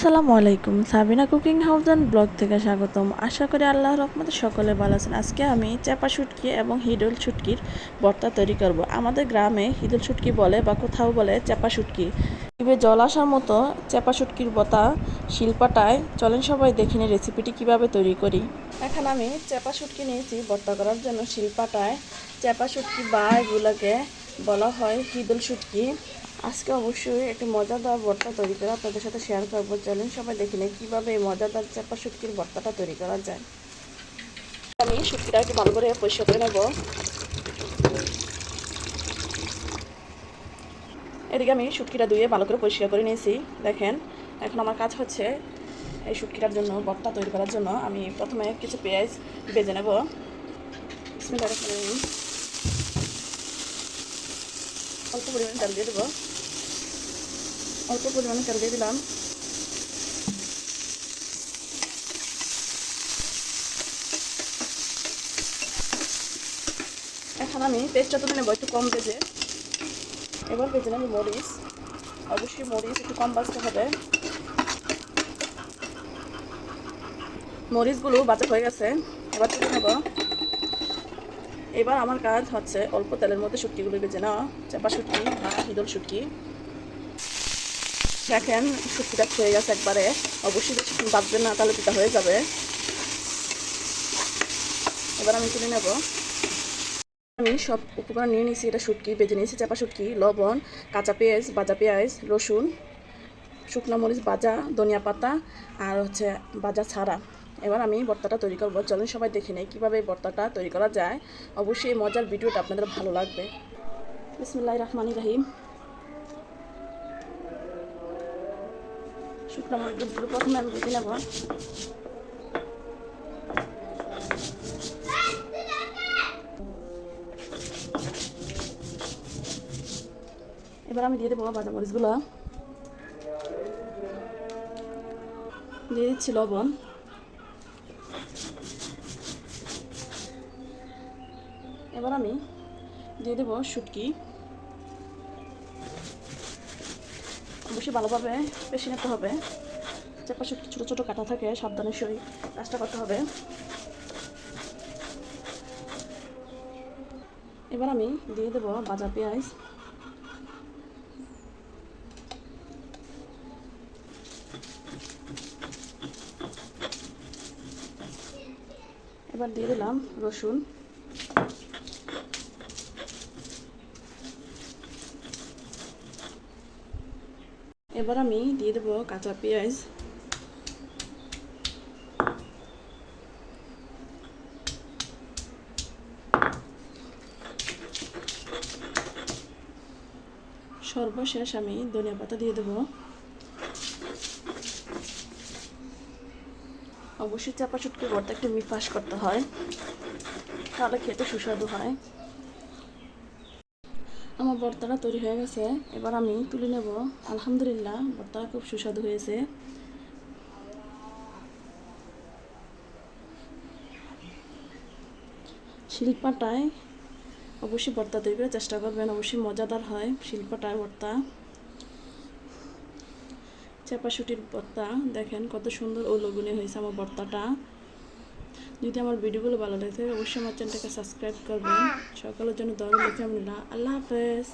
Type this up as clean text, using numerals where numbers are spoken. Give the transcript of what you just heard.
আসসালামু আলাইকুম, Sabina cooking house and blog থেকে স্বাগতম। আশা করি আল্লাহর রহমতে সকলে ভালো আছেন। আজকে আমি চাপা শুটকি এবং হিডল শুটকির ভর্তা তৈরি করব। আমাদের গ্রামে হিডল শুটকি বলে বা কোথাও বলে চাপা শুটকি। এভাবে জল আসার মতো চাপা শুটকির ভর্তা শিলপাটায়। চলেন সবাই দেখে নিই রেসিপিটি কীভাবে তৈরি করি। এখানে আমি চাপা শুটকি নিয়েছি ভর্তা করার জন্য শিলপাটায়। চাপা শুটকি বা এগুলোকে বলা হয় হিডল শুটকি। আজকে অবশ্যই একটি মজাদার ভর্তা তৈরি করে আপনাদের সাথে শেয়ার করবো। চলেন সবাই দেখে নিই কীভাবে এই মজাদার চাপা শুটকির ভর্তাটা তৈরি করা যায়। আমি শুটকিটা একটু ভালো করে পরিষ্কার করে নেব। এদিকে আমি শুটকিটা ধুয়ে ভালো করে পরিষ্কার করে নিয়েছি। দেখেন, এখন আমার কাজ হচ্ছে এই শুটকিটার জন্য ভর্তা তৈরি করার জন্য আমি প্রথমে কিছু পেঁয়াজ ভেজে নেব। বিসমিল্লাহির রহমানির রহিম। অল্প পরিমাণে তেল দিয়ে দেবো। অল্প পরিমাণে তেল দিয়ে দিলাম। এখন আমি পেস্টটা তুলে নেবো একটু কম ভেজে। এবার ভেজে নেব মরিচ। অবশ্যই মরিচ একটু কম ভাজতে হবে। মরিচগুলো ভাজা হয়ে গেছে, এবার তুলে নেব। এবার আমার কাজ হচ্ছে অল্প তেলের মধ্যে শুটকিগুলো ভেজে নেওয়া। চাপা শুটকি বা হিদল শুটকি। দেখেন শুটকিটা হয়ে গেছে একবারে। অবশ্যই বাঁচবেন না, তাহলে পিঠা হয়ে যাবে। এবার আমি তুলে নেব। আমি সব উপকরণ নিয়ে নিয়েছি। এটা শুটকি ভেজে নিয়েছি, চাপা শুটকি, লবণ, কাঁচা পেঁয়াজ, ভাজা পেঁয়াজ, রসুন, শুকনো মরিচ ভাজা, ধনিয়া পাতা আর হচ্ছে ভাজা ছাড়া। এবার আমি ভর্তাটা তৈরি করবো। চলেন সবাই দেখে নেই কীভাবে এই ভর্তাটা তৈরি করা যায়। অবশ্যই এই মজার ভিডিওটা আপনাদের ভালো লাগবে। বিসমিল্লাহির রহমানির রহিম। শুকনো মরিচগুলো প্রথমে আমি ভেজে নেব। এবার আমি দিয়ে দেবো ভাজা মরিচগুলো। দিয়ে দিচ্ছি লবণ। এবার আমি দিয়ে দেবো শুটকি। অবশ্যই ভালোভাবে পেশি নিতে হবে। চাপা শুটকি ছোটো ছোটো কাটা থাকে, সাবধানে সই কাজটা করতে হবে। এবার আমি দিয়ে দেবো ভাজা পেঁয়াজ। এবার দিয়ে দিলাম রসুন। এবার আমি দিয়ে দেবো কাঁচা পেঁয়াজ। সর্বশেষ আমি ধনিয়া পাতা দিয়ে দেবো। অবশ্যই চাপা শুটকি ভর্তা একটু মিফাস করতে হয়, তাহলে খেতে সুস্বাদু হয়। আমার ভর্তাটা তৈরি হয়ে গেছে, এবার আমি তুলে নেব। আলহামদুলিল্লাহ, ভর্তাটা খুব সুস্বাদু হয়েছে। শিলপাটায় অবশ্যই ভর্তা তৈরি করার চেষ্টা করবেন, অবশ্যই মজাদার হয় শিলপাটায় ভর্তা। চাপা শুটির ভর্তা দেখেন কত সুন্দর ও লবণীয় হয়েছে আমার ভর্তাটা। যদি আমার ভিডিওগুলো ভালো লাগে অবশ্যই আমার চ্যানেলটাকে সাবস্ক্রাইব করবেন। সকালের জন্য দরকার। আল্লাহ হাফেজ।